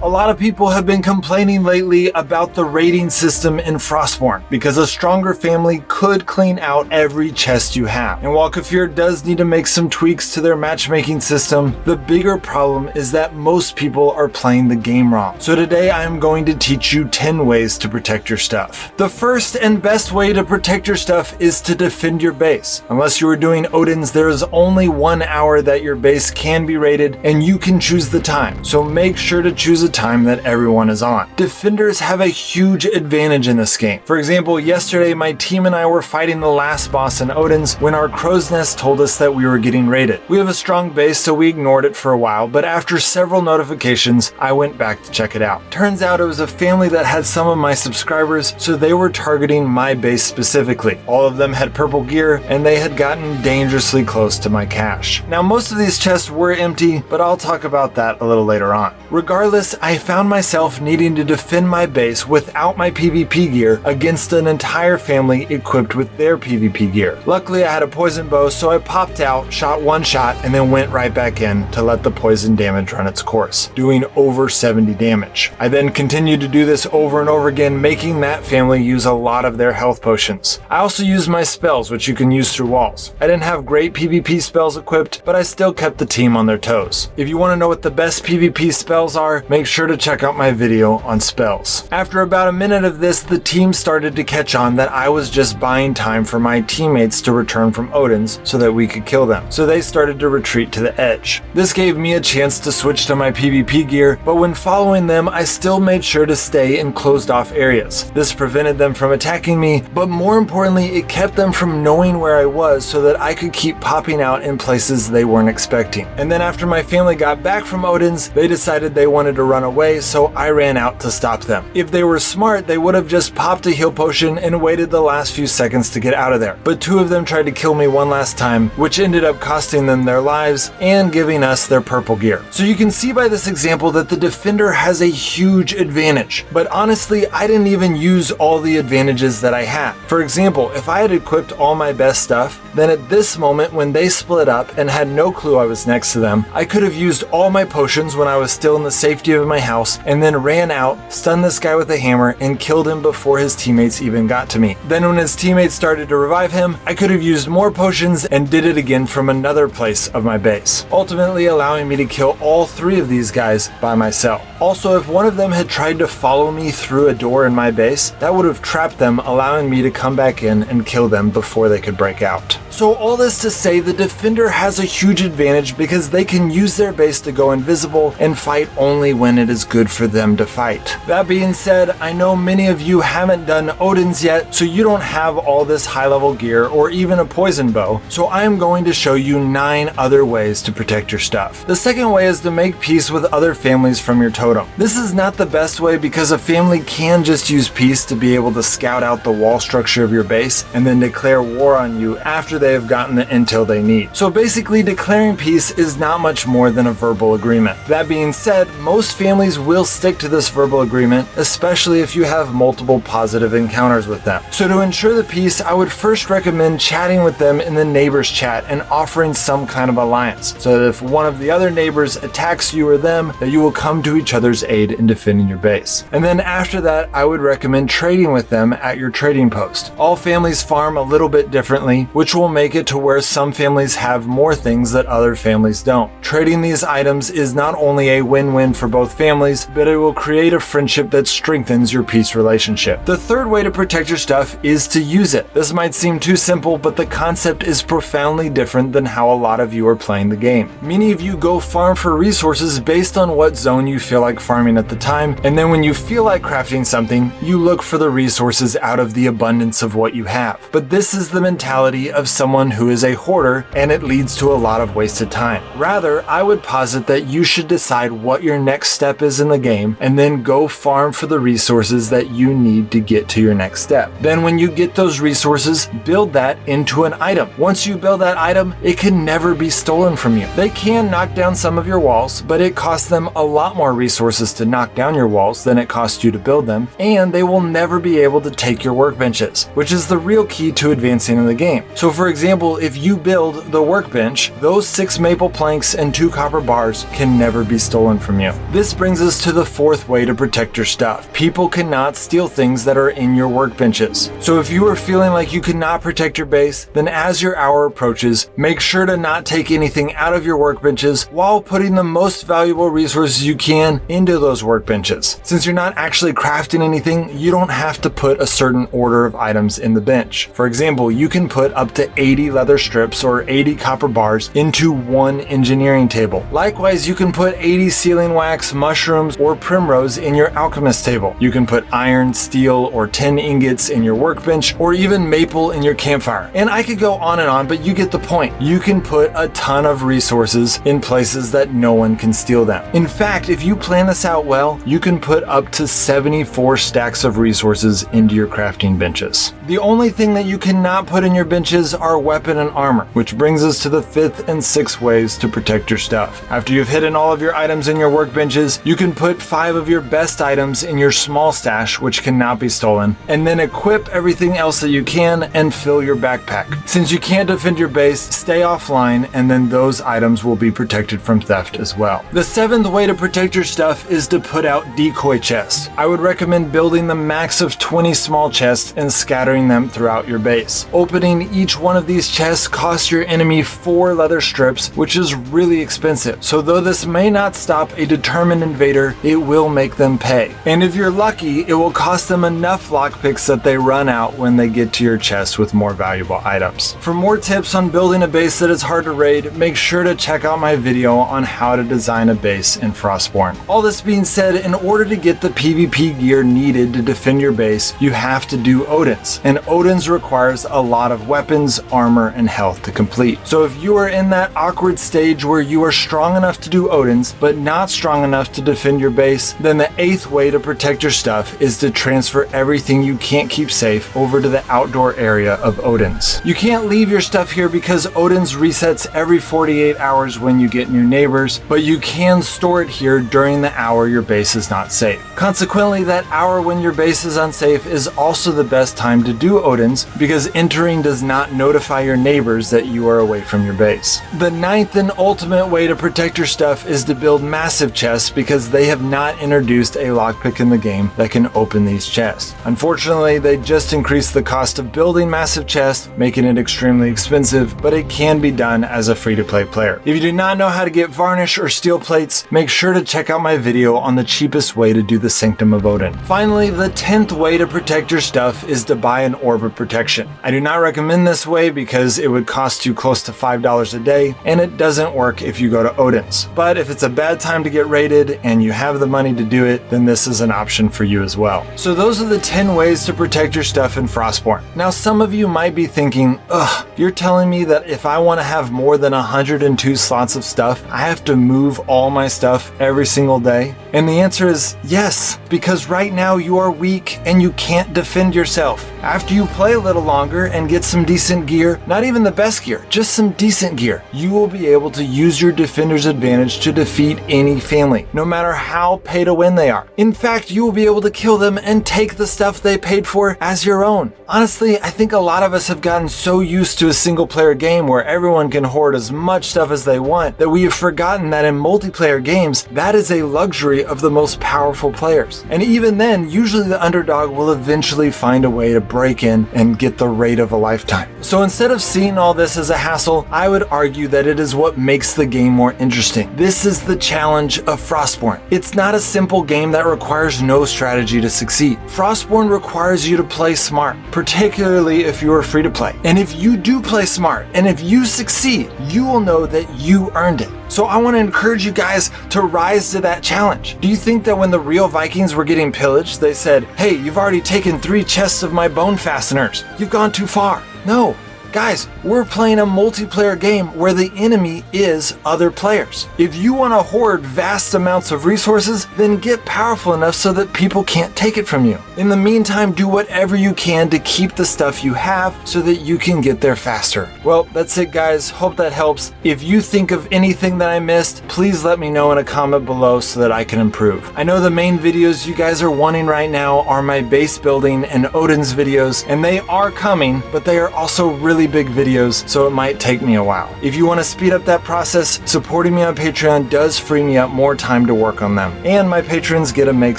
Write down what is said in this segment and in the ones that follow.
A lot of people have been complaining lately about the rating system in Frostborn because a stronger family could clean out every chest you have. And while Kefir does need to make some tweaks to their matchmaking system, the bigger problem is that most people are playing the game wrong. So today I am going to teach you 10 ways to protect your stuff. The first and best way to protect your stuff is to defend your base. Unless you are doing Odin's, there is only 1 hour that your base can be raided, and you can choose the time. So make sure to choose a time that everyone is on. Defenders have a huge advantage in this game. For example, yesterday my team and I were fighting the last boss in Odin's when our crow's nest told us that we were getting raided. We have a strong base, so we ignored it for a while, but after several notifications, I went back to check it out. Turns out it was a family that had some of my subscribers, so they were targeting my base specifically. All of them had purple gear, and they had gotten dangerously close to my cache. Now, most of these chests were empty, but I'll talk about that a little later on. Regardless, I found myself needing to defend my base without my PvP gear against an entire family equipped with their PvP gear. Luckily, I had a poison bow, so I popped out, shot one shot, and then went right back in to let the poison damage run its course, doing over 70 damage. I then continued to do this over and over again, making that family use a lot of their health potions. I also used my spells, which you can use through walls. I didn't have great PvP spells equipped, but I still kept the team on their toes. If you want to know what the best PvP spells are, make sure to check out my video on spells. After about a minute of this, the team started to catch on that I was just buying time for my teammates to return from Odin's so that we could kill them. So they started to retreat to the edge. This gave me a chance to switch to my PvP gear, but when following them, I still made sure to stay in closed off areas. This prevented them from attacking me, but more importantly, it kept them from knowing where I was so that I could keep popping out in places they weren't expecting. And then after my family got back from Odin's, they decided they wanted to run away, so I ran out to stop them. If they were smart, they would have just popped a heal potion and waited the last few seconds to get out of there. But two of them tried to kill me one last time, which ended up costing them their lives and giving us their purple gear. So you can see by this example that the defender has a huge advantage. But honestly, I didn't even use all the advantages that I had. For example, if I had equipped all my best stuff, then at this moment when they split up and had no clue I was next to them, I could have used all my potions when I was still in the safety of my house and then ran out, stunned this guy with a hammer, and killed him before his teammates even got to me. Then when his teammates started to revive him, I could have used more potions and did it again from another place of my base, ultimately allowing me to kill all three of these guys by myself. Also, if one of them had tried to follow me through a door in my base, that would have trapped them, allowing me to come back in and kill them before they could break out. So all this to say, the defender has a huge advantage because they can use their base to go invisible and fight only when it is good for them to fight. That being said, I know many of you haven't done Odin's yet, so you don't have all this high level gear or even a poison bow, so I am going to show you 9 other ways to protect your stuff. The second way is to make peace with other families from your totem. This is not the best way because a family can just use peace to be able to scout out the wall structure of your base and then declare war on you after they have gotten the intel they need. So basically, declaring peace is not much more than a verbal agreement. That being said, most families will stick to this verbal agreement, especially if you have multiple positive encounters with them. So to ensure the peace, I would first recommend chatting with them in the neighbors chat and offering some kind of alliance, so that if one of the other neighbors attacks you or them, that you will come to each other's aid in defending your base. And then after that, I would recommend trading with them at your trading post. All families farm a little bit differently, which will make it to where some families have more things that other families don't. Trading these items is not only a win-win for both families, but it will create a friendship that strengthens your peace relationship. The third way to protect your stuff is to use it. This might seem too simple, but the concept is profoundly different than how a lot of you are playing the game. Many of you go farm for resources based on what zone you feel like farming at the time, and then when you feel like crafting something, you look for the resources out of the abundance of what you have. But this is the mentality of someone who is a hoarder, and it leads to a lot of wasted time. Rather, I would posit that you should decide what your next step is in the game, and then go farm for the resources that you need to get to your next step. Then when you get those resources, build that into an item. Once you build that item, it can never be stolen from you. They can knock down some of your walls, but it costs them a lot more resources to knock down your walls than it costs you to build them, and they will never be able to take your workbenches, which is the real key to advancing in the game. So for example, if you build the workbench, those 6 maple planks and 2 copper bars can never be stolen from you. This brings us to the 4th way to protect your stuff. People cannot steal things that are in your workbenches. So if you are feeling like you cannot protect your base, then as your hour approaches, make sure to not take anything out of your workbenches while putting the most valuable resources you can into those workbenches. Since you're not actually crafting anything, you don't have to put a certain order of items in the bench. For example, you can put up to 80 leather strips or 80 copper bars into one engineering table. Likewise, you can put 80 sealing wax, mushrooms, or primrose in your alchemist table. You can put iron, steel, or tin ingots in your workbench, or even maple in your campfire. And I could go on and on, but you get the point. You can put a ton of resources in places that no one can steal them. In fact, if you plan this out well, you can put up to 74 stacks of resources into your crafting benches. The only thing that you cannot put in your benches are weapon and armor, which brings us to the 5th and 6th ways to protect your stuff. After you've hidden all of your items in your workbenches, you can put 5 of your best items in your small stash, which cannot be stolen, and then equip everything else that you can and fill your backpack. Since you can't defend your base, stay offline, and then those items will be protected from theft as well. The 7th way to protect your stuff is to put out decoy chests. I would recommend building the max of 20 small chests and scattering them throughout your base. Opening each one of these chests costs your enemy 4 leather strips, which is really expensive. So though this may not stop a determined invader, it will make them pay. And if you're lucky, it will cost them enough lockpicks that they run out when they get to your chest with more valuable items. For more tips on building a base that is hard to raid, make sure to check out my video on how to design a base in Frostborn. All this being said, in order to get the PvP gear needed to defend your base, you have to do Odins. And Odins requires a lot of weapons, armor, and health to complete. So if you are in that awkward stage where you are strong enough to do Odins, but not strong enough to defend your base, then the 8th way to protect your stuff is to transfer everything you can't keep safe over to the outdoor area of Odins. You can't leave your stuff here because Odins resets every 48 hours when you get new neighbors, but you can store it here during the hour your base is not safe. Consequently, that hour when your base is unsafe is also the best time to do Odins because entering does not notify your neighbors that you are away from your base. The 9th and ultimate way to protect your stuff is to build massive chests because they have not introduced a lockpick in the game that can open these chests. Unfortunately, they just increased the cost of building massive chests, making it extremely expensive, but it can be done as a free-to-play player. If you do not know how to get varnish or steel plates, make sure to check out my video on the cheapest way to do the Sanctum of Odin. Finally, the 10th way to protect your stuff is to buy an orb of protection. I do not recommend this way because it would cost you close to $5 a day, and it doesn't work if you go to Odin's. But if it's a bad time to get raided and you have the money to do it, then this is an option for you as well. So those are the 10 ways to protect your stuff in Frostborn. Now some of you might be thinking, ugh, you're telling me that if I want to have more than 102 slots of stuff, I have to move all my stuff every single day? And the answer is yes, because right now you are weak and you can't defend yourself. After you play a little longer and get some decent gear, not even the best gear, just some decent gear, you will be able to use your defender's advantage to defeat any family, no matter how pay to win they are. In fact, you will be able to kill them and take the stuff they paid for as your own. Honestly, I think a lot of us have gotten so used to a single player game where everyone can hoard as much stuff as they want that we have forgotten that in multiplayer games, that is a luxury of the most powerful players. And even then, usually the underdog will eventually find a way to break in and get the raid of a lifetime. So instead of seeing all this as a hassle, I would argue that it is what makes the game more interesting. This is the challenge of Frostborn. It's not a simple game that requires no strategy to succeed. Frostborn requires you to play smart, particularly if you are free to play. And if you do play smart, and if you succeed, you will know that you earned it. So I want to encourage you guys to rise to that challenge. Do you think that when the real Vikings were getting pillaged, they said, hey, you've already taken 3 chests of my bone fasteners. You've gone too far. No. Guys, we're playing a multiplayer game where the enemy is other players. If you want to hoard vast amounts of resources, then get powerful enough so that people can't take it from you. In the meantime, do whatever you can to keep the stuff you have so that you can get there faster. Well, that's it guys. Hope that helps. If you think of anything that I missed, please let me know in a comment below so that I can improve. I know the main videos you guys are wanting right now are my base building and Odin's videos, and they are coming, but they are also really really big videos, so it might take me a while. If you want to speed up that process, supporting me on Patreon does free me up more time to work on them, and my patrons get to make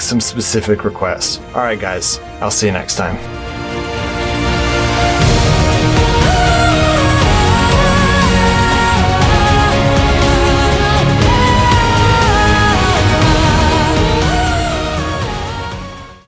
some specific requests. Alright guys, I'll see you next time.